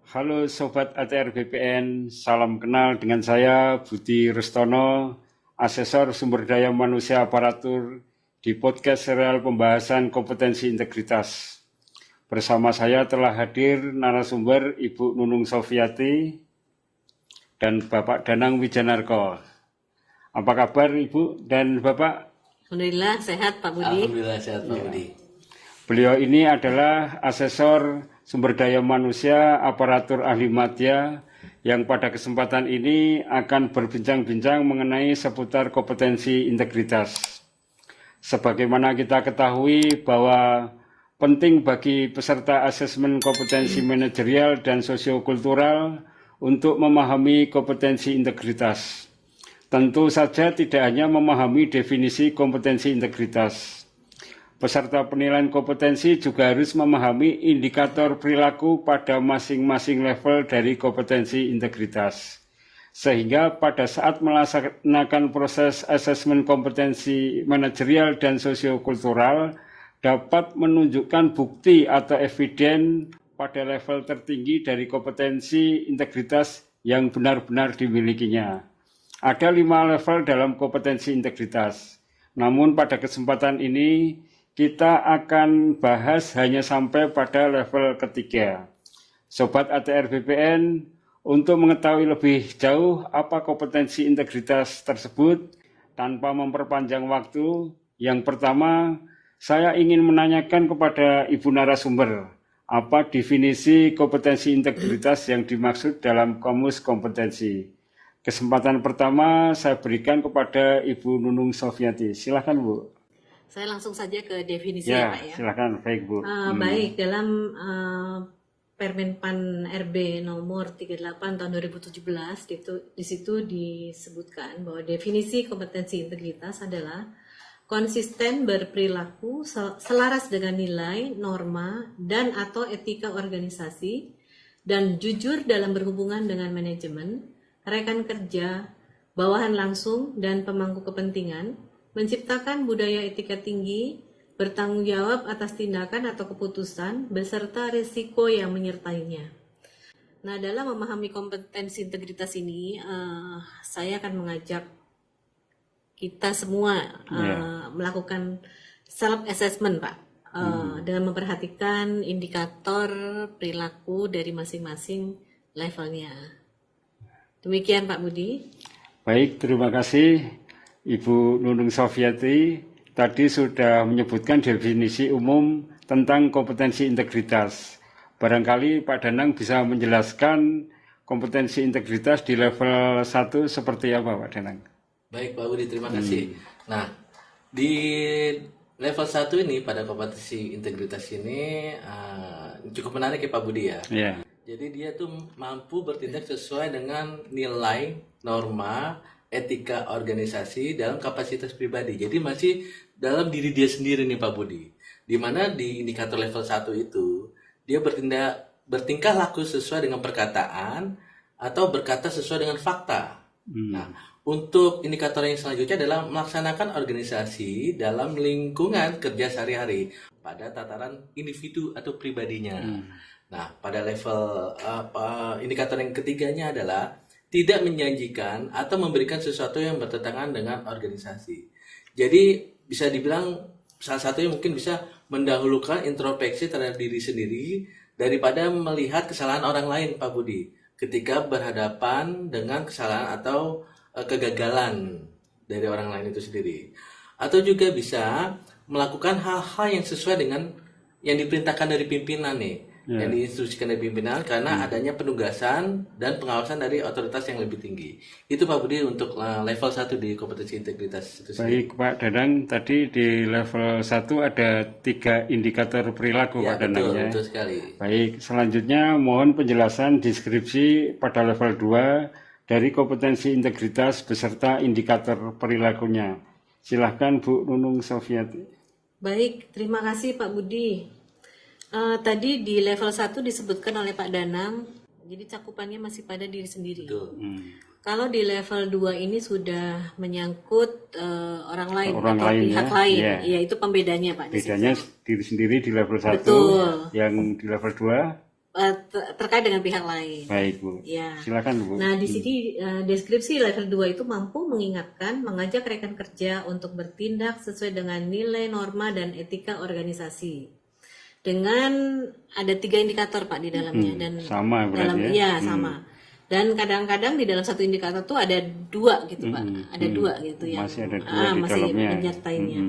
Halo Sobat ATR BPN, salam kenal dengan saya Budi Rustono, Asesor Sumber Daya Manusia Aparatur di podcast serial pembahasan kompetensi integritas. Bersama saya telah hadir narasumber Ibu Nunung Sofiati dan Bapak Danang Wijanarko. Apa kabar Ibu dan Bapak? Alhamdulillah sehat Pak Budi. Alhamdulillah sehat Pak Budi. Beliau ini adalah asesor sumber daya manusia aparatur ahli madya yang pada kesempatan ini akan berbincang-bincang mengenai seputar kompetensi integritas. Sebagaimana kita ketahui bahwa penting bagi peserta asesmen kompetensi manajerial dan sosiokultural untuk memahami kompetensi integritas. Tentu saja tidak hanya memahami definisi kompetensi integritas. Peserta penilaian kompetensi juga harus memahami indikator perilaku pada masing-masing level dari kompetensi integritas. Sehingga pada saat melaksanakan proses asesmen kompetensi manajerial dan sosiokultural dapat menunjukkan bukti atau eviden pada level tertinggi dari kompetensi integritas yang benar-benar dimilikinya. Ada 5 level dalam kompetensi integritas. Namun pada kesempatan ini kita akan bahas hanya sampai pada level ketiga. Sobat ATR BPN, untuk mengetahui lebih jauh apa kompetensi integritas tersebut, tanpa memperpanjang waktu, yang pertama, saya ingin menanyakan kepada Ibu narasumber, apa definisi kompetensi integritas yang dimaksud dalam kamus kompetensi. Kesempatan pertama saya berikan kepada Ibu Nunung Sofiati. Silakan Bu. Saya langsung saja ke definisinya Pak ya. Silakan, baik Bu. Baik, dalam Permenpan RB nomor 38 tahun 2017 di situ disebutkan bahwa definisi kompetensi integritas adalah konsisten berperilaku selaras dengan nilai, norma, dan atau etika organisasi dan jujur dalam berhubungan dengan manajemen, rekan kerja, bawahan langsung, dan pemangku kepentingan, menciptakan budaya etika tinggi, bertanggung jawab atas tindakan atau keputusan, beserta risiko yang menyertainya. Nah, dalam memahami kompetensi integritas ini, saya akan mengajak kita semua melakukan self-assessment, Pak, dengan memperhatikan indikator perilaku dari masing-masing levelnya. Demikian, Pak Budi. Baik, terima kasih. Ibu Nunung Sofiati tadi sudah menyebutkan definisi umum tentang kompetensi integritas. Barangkali Pak Danang bisa menjelaskan kompetensi integritas di level 1 seperti apa Pak Danang? Baik Pak Budi, terima kasih. Nah, di level 1 ini pada kompetensi integritas ini cukup menarik ya Pak Budi ya. Yeah. Jadi dia tuh mampu bertindak sesuai dengan nilai, norma, etika organisasi dalam kapasitas pribadi. Jadi masih dalam diri dia sendiri nih Pak Budi. Di mana di indikator level 1 itu dia bertingkah laku sesuai dengan perkataan atau berkata sesuai dengan fakta. Nah, untuk indikator yang selanjutnya adalah melaksanakan organisasi dalam lingkungan kerja sehari-hari pada tataran individu atau pribadinya. Nah, pada level indikator yang ketiganya adalah tidak menjanjikan atau memberikan sesuatu yang bertentangan dengan organisasi. Jadi bisa dibilang salah satunya mungkin bisa mendahulukan introspeksi terhadap diri sendiri daripada melihat kesalahan orang lain Pak Budi ketika berhadapan dengan kesalahan atau kegagalan dari orang lain itu sendiri. Atau juga bisa melakukan hal-hal yang sesuai dengan yang diperintahkan dari pimpinan nih. Yang diinstruksikan dari pimpinan karena adanya penugasan dan pengawasan dari otoritas yang lebih tinggi. Itu Pak Budi untuk level 1 di kompetensi integritas itu sendiri. Baik Pak Danang, tadi di level 1 ada 3 indikator perilaku Pak Danang ya. Betul sekali. Baik, selanjutnya mohon penjelasan deskripsi pada level 2 dari kompetensi integritas beserta indikator perilakunya. Silahkan Bu Nunung Sofiati. Baik, terima kasih Pak Budi. Tadi di level 1 disebutkan oleh Pak Danang, jadi cakupannya masih pada diri sendiri. Kalau di level 2 ini sudah menyangkut orang lain atau pihak lain, ya itu pembedanya Pak. Bedanya diri sendiri di level 1, betul. Yang di level 2 terkait dengan pihak lain. Baik, Bu. Ya. Silakan, Bu. Nah, di sini deskripsi level 2 itu mampu mengingatkan, mengajak rekan kerja untuk bertindak sesuai dengan nilai, norma, dan etika organisasi. Dengan ada 3 indikator Pak di dalamnya dan sama berarti ya? Sama. Dan kadang-kadang di dalam satu indikator tuh ada 2 gitu Pak, ada 2 gitu yang masih ada 2 di masih dalamnya. menyertainya.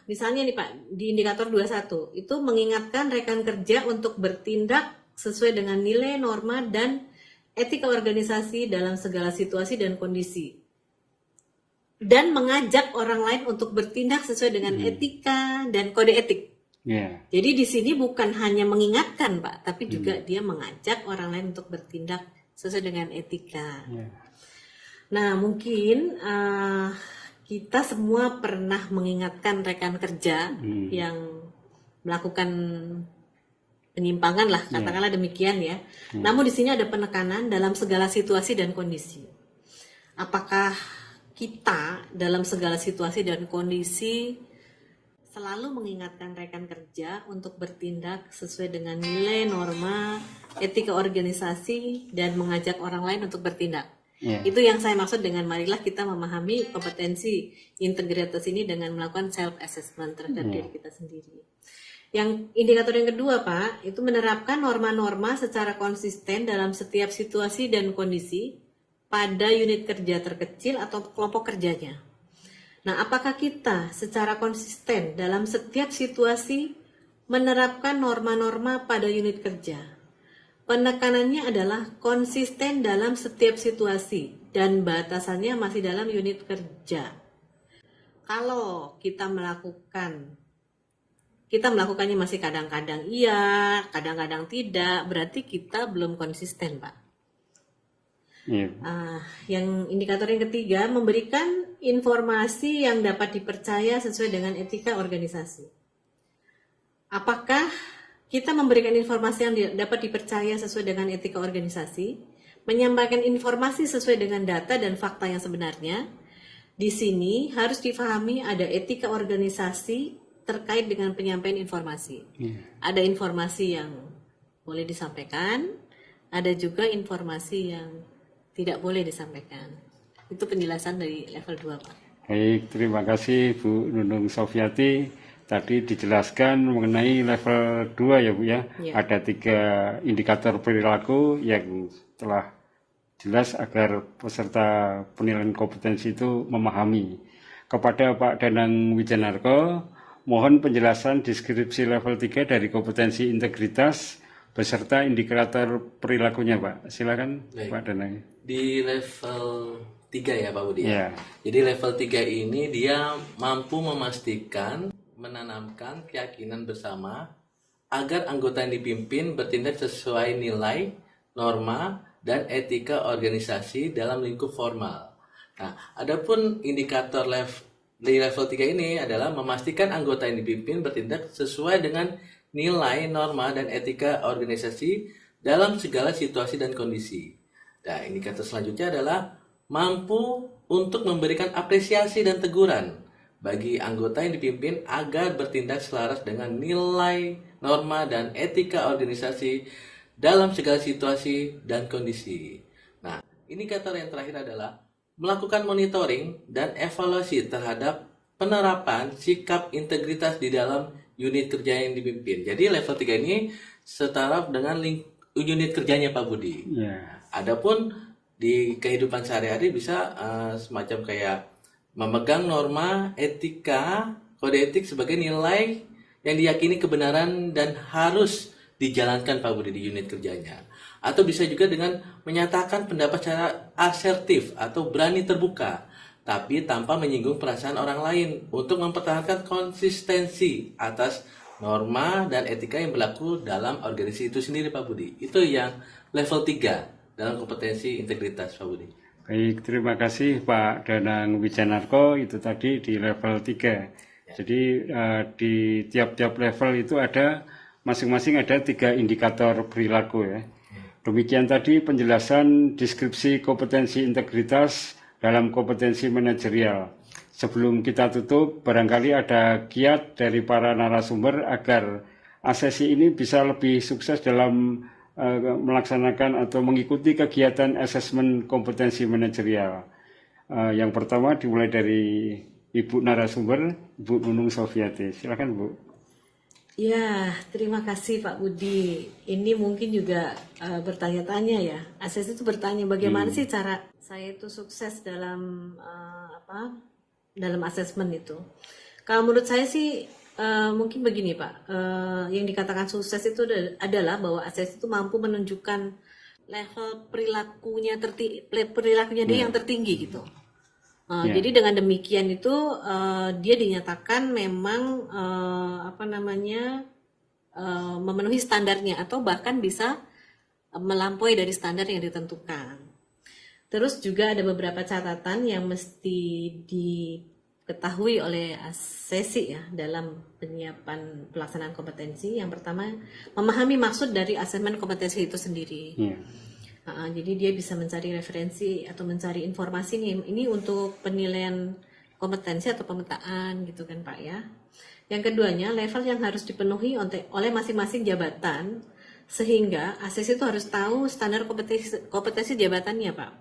Misalnya nih Pak, di indikator 21 itu mengingatkan rekan kerja untuk bertindak sesuai dengan nilai, norma, dan etika organisasi dalam segala situasi dan kondisi. Dan mengajak orang lain untuk bertindak sesuai dengan etika dan kode etik. Yeah. Jadi di sini bukan hanya mengingatkan Pak, tapi juga dia mengajak orang lain untuk bertindak sesuai dengan etika. Yeah. Nah mungkin kita semua pernah mengingatkan rekan kerja yang melakukan penyimpangan lah, katakanlah demikian ya. Namun di sini ada penekanan dalam segala situasi dan kondisi. Apakah kita dalam segala situasi dan kondisi selalu mengingatkan rekan kerja untuk bertindak sesuai dengan nilai, norma, etika organisasi, dan mengajak orang lain untuk bertindak? Itu yang saya maksud dengan marilah kita memahami kompetensi integritas ini dengan melakukan self assessment terhadap diri kita sendiri. Yang indikator yang kedua Pak, itu menerapkan norma-norma secara konsisten dalam setiap situasi dan kondisi pada unit kerja terkecil atau kelompok kerjanya. Nah, apakah kita secara konsisten dalam setiap situasi menerapkan norma-norma pada unit kerja? Penekanannya adalah konsisten dalam setiap situasi dan batasannya masih dalam unit kerja. Kalau kita melakukannya masih kadang-kadang iya, kadang-kadang tidak, berarti kita belum konsisten, Pak. Yang indikator yang ketiga, memberikan informasi yang dapat dipercaya sesuai dengan etika organisasi. Apakah kita memberikan informasi yang dapat dipercaya sesuai dengan etika organisasi, menyampaikan informasi sesuai dengan data dan fakta yang sebenarnya? Di sini harus difahami ada etika organisasi terkait dengan penyampaian informasi. Ada informasi yang boleh disampaikan, ada juga informasi yang tidak boleh disampaikan. Itu penjelasan dari level 2, Pak. Baik, terima kasih Bu Nunung Sofiati. Tadi dijelaskan mengenai level 2 ya Bu ya. Ada 3 indikator perilaku yang telah jelas agar peserta penilaian kompetensi itu memahami. Kepada Pak Danang Wijanarko, mohon penjelasan deskripsi level 3 dari kompetensi integritas beserta indikator perilakunya Pak. Silakan. Baik. Pak Danang. Di level 3 ya Pak Budi. Ya. Jadi level 3 ini dia mampu memastikan menanamkan keyakinan bersama agar anggota yang dipimpin bertindak sesuai nilai, norma, dan etika organisasi dalam lingkup formal. Nah, adapun indikator di level 3 ini adalah memastikan anggota yang dipimpin bertindak sesuai dengan nilai, norma, dan etika organisasi dalam segala situasi dan kondisi. Nah, indikator selanjutnya adalah mampu untuk memberikan apresiasi dan teguran bagi anggota yang dipimpin agar bertindak selaras dengan nilai, norma, dan etika organisasi dalam segala situasi dan kondisi. Nah, indikator yang terakhir adalah melakukan monitoring dan evaluasi terhadap penerapan sikap integritas di dalam unit kerja yang dipimpin. Jadi level 3 ini setara dengan unit kerjanya Pak Budi. Adapun di kehidupan sehari-hari bisa semacam kayak memegang norma, etika, kode etik sebagai nilai yang diyakini kebenaran dan harus dijalankan Pak Budi di unit kerjanya. Atau bisa juga dengan menyatakan pendapat secara asertif atau berani terbuka, tapi tanpa menyinggung perasaan orang lain untuk mempertahankan konsistensi atas norma dan etika yang berlaku dalam organisasi itu sendiri Pak Budi. Itu yang level 3 dalam kompetensi integritas Pak Budi. Baik, terima kasih Pak Danang Wijanarko. Itu tadi di level 3. Jadi di tiap-tiap level itu ada masing-masing ada 3 indikator perilaku ya. Demikian tadi penjelasan deskripsi kompetensi integritas dalam kompetensi manajerial. Sebelum kita tutup, barangkali ada kiat dari para narasumber agar ASESI ini bisa lebih sukses dalam melaksanakan atau mengikuti kegiatan asesmen kompetensi manajerial. Yang pertama dimulai dari Ibu narasumber, Bu Nunung Sofiati. Silakan Bu. Ya, terima kasih Pak Budi. Ini mungkin juga bertanya-tanya ya. ASESI itu bertanya bagaimana sih cara saya itu sukses dalam dalam asesmen itu. Kalau menurut saya sih mungkin begini Pak, yang dikatakan sukses itu adalah bahwa ASESI itu mampu menunjukkan level perilakunya dia yang tertinggi gitu. Jadi dengan demikian itu dia dinyatakan memang memenuhi standarnya atau bahkan bisa melampaui dari standar yang ditentukan. Terus juga ada beberapa catatan yang mesti diketahui oleh ASESI ya dalam penyiapan pelaksanaan kompetensi. Yang pertama, memahami maksud dari asesmen kompetensi itu sendiri. Jadi dia bisa mencari referensi atau mencari informasi nih, ini untuk penilaian kompetensi atau pemetaan gitu kan Pak ya. Yang keduanya, level yang harus dipenuhi oleh masing-masing jabatan sehingga ASESI itu harus tahu standar kompetensi jabatannya Pak.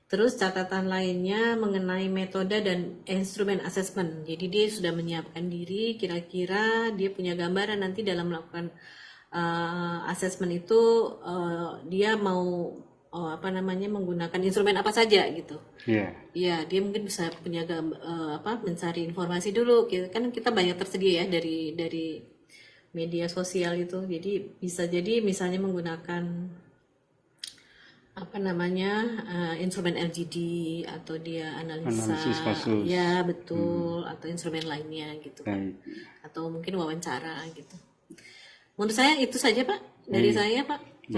Terus catatan lainnya mengenai metode dan instrumen asesmen. Jadi dia sudah menyiapkan diri, kira-kira dia punya gambaran nanti dalam melakukan asesmen itu dia mau menggunakan instrumen apa saja gitu. Iya, dia mungkin bisa punya mencari informasi dulu. Kan kita banyak tersedia ya dari media sosial itu. Jadi bisa jadi misalnya menggunakan instrumen LGD atau dia analisis kasus. Ya, betul, atau instrumen lainnya gitu kan. Atau mungkin wawancara gitu. Menurut saya itu saja Pak, dari saya Pak.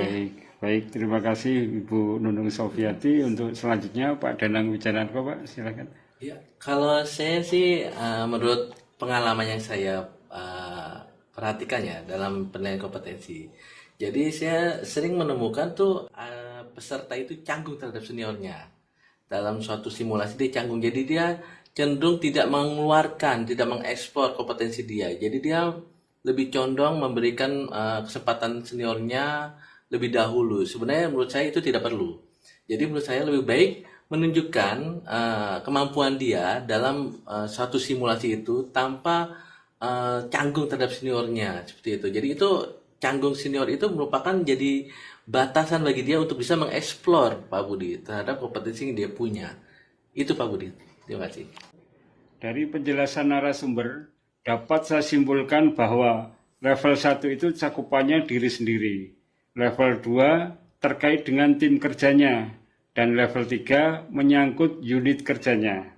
Baik, terima kasih Ibu Nunung Sofiati. Untuk selanjutnya Pak Danang Wijanarko Pak, silakan. Ya, kalau saya sih menurut pengalaman yang saya perhatikan ya dalam penilaian kompetensi. Jadi saya sering menemukan tuh peserta itu canggung terhadap seniornya. Dalam suatu simulasi dia canggung, jadi dia cenderung tidak mengeluarkan, tidak mengeksplor kompetensi dia. Jadi dia lebih condong memberikan kesempatan seniornya lebih dahulu. Sebenarnya menurut saya itu tidak perlu. Jadi menurut saya lebih baik menunjukkan kemampuan dia dalam suatu simulasi itu tanpa canggung terhadap seniornya seperti itu. Jadi itu canggung senior itu merupakan jadi batasan bagi dia untuk bisa mengeksplor Pak Budi terhadap kompetensi yang dia punya. Itu Pak Budi. Terima kasih. Dari penjelasan narasumber dapat saya simpulkan bahwa level 1 itu cakupannya diri sendiri, level 2 terkait dengan tim kerjanya, dan level 3 menyangkut unit kerjanya.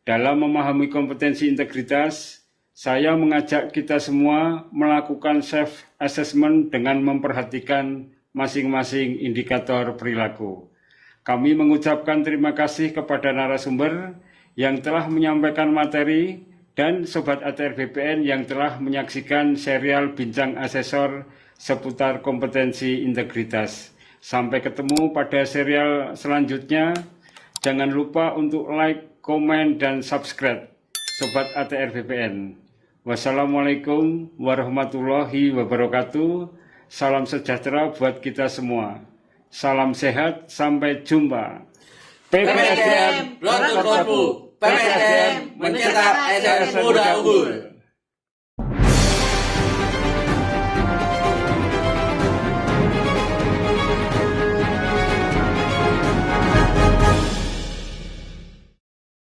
Dalam memahami kompetensi integritas, saya mengajak kita semua melakukan self-assessment dengan memperhatikan masing-masing indikator perilaku. Kami mengucapkan terima kasih kepada narasumber yang telah menyampaikan materi dan Sobat ATR BPN yang telah menyaksikan serial Bincang Asesor seputar kompetensi integritas. Sampai ketemu pada serial selanjutnya. Jangan lupa untuk like, komen, dan subscribe Sobat ATR BPN. Wassalamualaikum warahmatullahi wabarakatuh. Salam sejahtera buat kita semua. Salam sehat, sampai jumpa. PPSDM Road to Korpu. PPSDM mencetak SDM muda unggul.